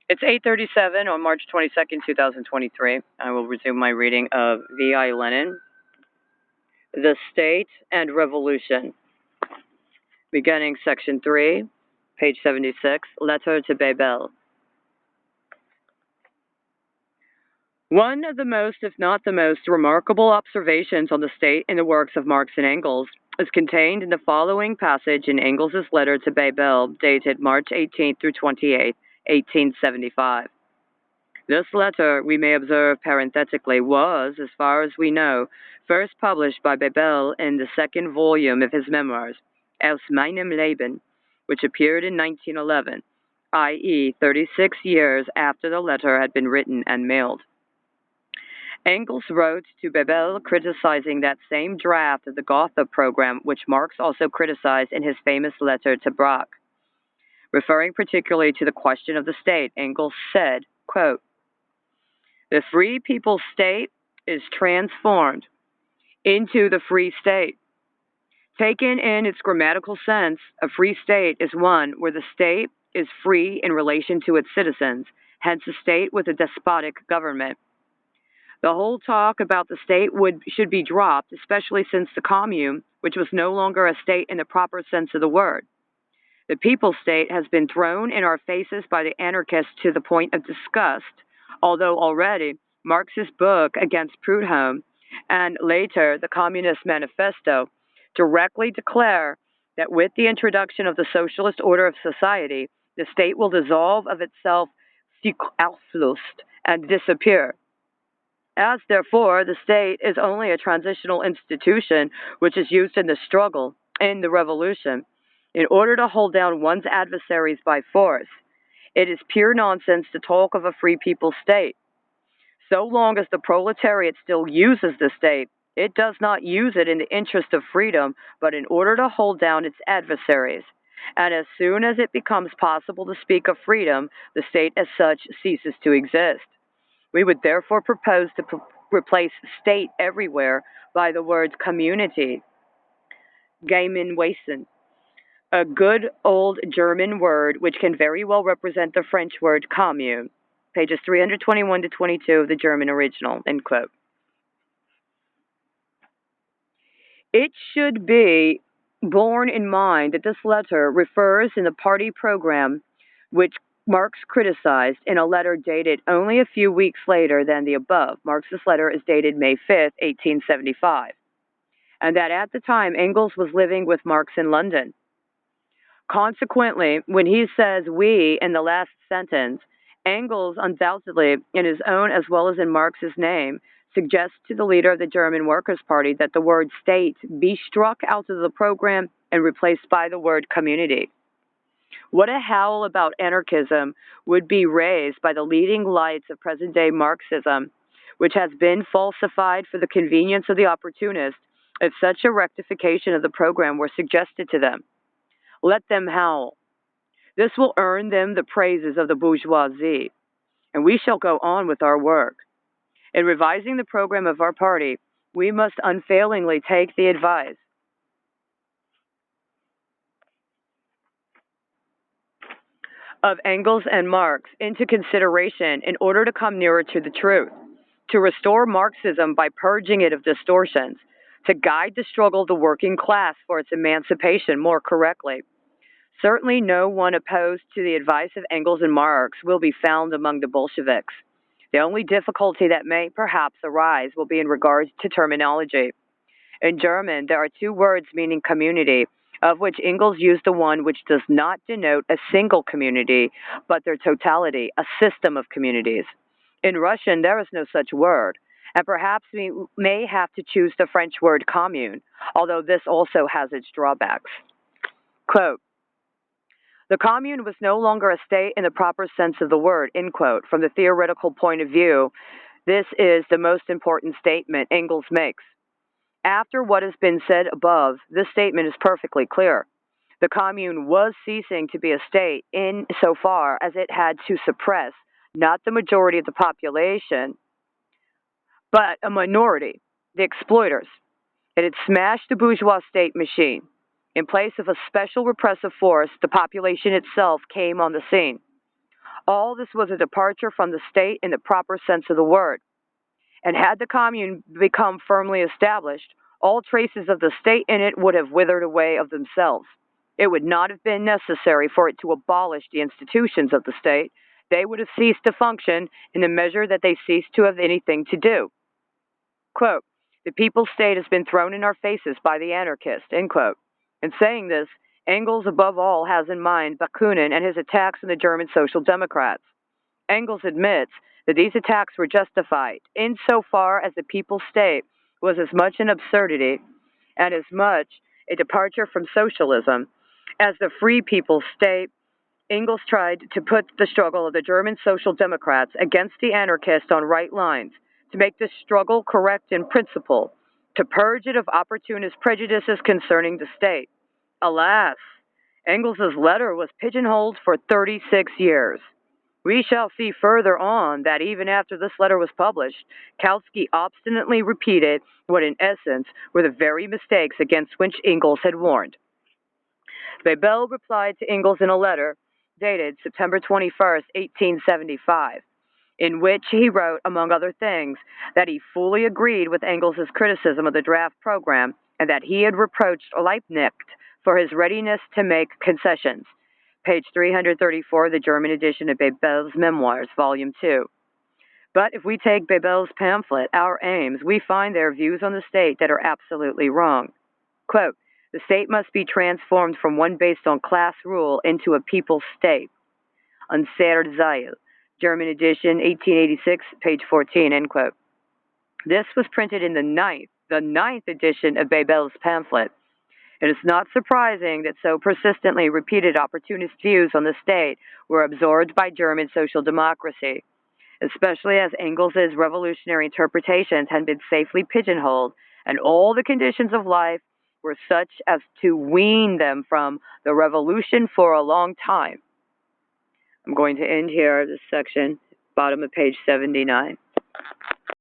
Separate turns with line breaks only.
It's 8:37 on March 22nd, 2023. I will resume my reading of V.I. Lenin, The State and Revolution. Beginning section 3, page 76, Letter to Bebel. One of the most, if not the most, remarkable observations on the state in the works of Marx and Engels is contained in the following passage in Engels' letter to Bebel, dated March 18th through 28th, 1875. This letter, we may observe parenthetically, was, as far as we know, first published by Bebel in the second volume of his memoirs, Aus meinem Leben, which appeared in 1911, i.e., 36 years after the letter had been written and mailed. Engels wrote to Bebel criticizing that same draft of the Gotha program, which Marx also criticized in his famous letter to Brach. Referring particularly to the question of the state, Engels said, quote, "The free people's state is transformed into the free state. Taken in its grammatical sense, a free state is one where the state is free in relation to its citizens, hence a state with a despotic government. The whole talk about the state should be dropped, especially since the commune, which was no longer a state in the proper sense of the word. The people's state has been thrown in our faces by the anarchists to the point of disgust, although already Marx's book Against Proudhon and later the Communist Manifesto directly declare that with the introduction of the socialist order of society, the state will dissolve of itself, sich auflöst, and disappear. As, therefore, the state is only a transitional institution which is used in the struggle, in the revolution, in order to hold down one's adversaries by force. It is pure nonsense to talk of a free people's state. So long as the proletariat still uses the state, it does not use it in the interest of freedom, but in order to hold down its adversaries. And as soon as it becomes possible to speak of freedom, the state as such ceases to exist. We would therefore propose to replace state everywhere by the words community, Gemeinwesen, a good old German word which can very well represent the French word commune. Pages 321 to 22 of the German original, end quote. It should be borne in mind that this letter refers in the party program which Marx criticized in a letter dated only a few weeks later than the above. Marx's letter is dated May 5th, 1875, and that at the time Engels was living with Marx in London. Consequently, when he says we in the last sentence, Engels undoubtedly, in his own as well as in Marx's name, suggests to the leader of the German Workers' Party that the word state be struck out of the program and replaced by the word community. What a howl about anarchism would be raised by the leading lights of present-day Marxism, which has been falsified for the convenience of the opportunist, if such a rectification of the program were suggested to them. Let them howl. This will earn them the praises of the bourgeoisie, and we shall go on with our work. In revising the program of our party, we must unfailingly take the advice of Engels and Marx into consideration in order to come nearer to the truth, to restore Marxism by purging it of distortions, to guide the struggle of the working class for its emancipation more correctly. Certainly no one opposed to the advice of Engels and Marx will be found among the Bolsheviks. The only difficulty that may perhaps arise will be in regards to terminology. In German, there are two words meaning community, of which Engels used the one which does not denote a single community, but their totality, a system of communities. In Russian, there is no such word, and perhaps we may have to choose the French word commune, although this also has its drawbacks. Quote, "The commune was no longer a state in the proper sense of the word," end quote. From the theoretical point of view, this is the most important statement Engels makes. After what has been said above, this statement is perfectly clear. The commune was ceasing to be a state insofar as it had to suppress not the majority of the population, but a minority, the exploiters. It had smashed the bourgeois state machine. In place of a special repressive force, the population itself came on the scene. All this was a departure from the state in the proper sense of the word. And had the commune become firmly established, all traces of the state in it would have withered away of themselves. It would not have been necessary for it to abolish the institutions of the state. They would have ceased to function in the measure that they ceased to have anything to do. Quote, the people's state has been thrown in our faces by the anarchist, end quote. In saying this, Engels above all has in mind Bakunin and his attacks on the German Social Democrats. Engels admits that these attacks were justified insofar as the people's state was as much an absurdity and as much a departure from socialism as the free people's state. Engels tried to put the struggle of the German Social Democrats against the anarchists on right lines, to make this struggle correct in principle, to purge it of opportunist prejudices concerning the state. Alas, Engels's letter was pigeonholed for 36 years. We shall see further on that even after this letter was published, Kautsky obstinately repeated what in essence were the very mistakes against which Engels had warned. Bebel replied to Engels in a letter dated September 21st, 1875, in which he wrote, among other things, that he fully agreed with Engels' criticism of the draft program and that he had reproached Liebknecht for his readiness to make concessions. Page 334 of the German edition of Bebel's Memoirs, Volume 2. But if we take Bebel's pamphlet, Our Aims, we find their views on the state that are absolutely wrong. Quote, the state must be transformed from one based on class rule into a people's state. Unserzeil, German edition, 1886, page 14, end quote. This was printed in the ninth edition of Bebel's pamphlet. It is not surprising that so persistently repeated opportunist views on the state were absorbed by German social democracy, especially as Engels' revolutionary interpretations had been safely pigeonholed and all the conditions of life were such as to wean them from the revolution for a long time. I'm going to end here this section, bottom of page 79.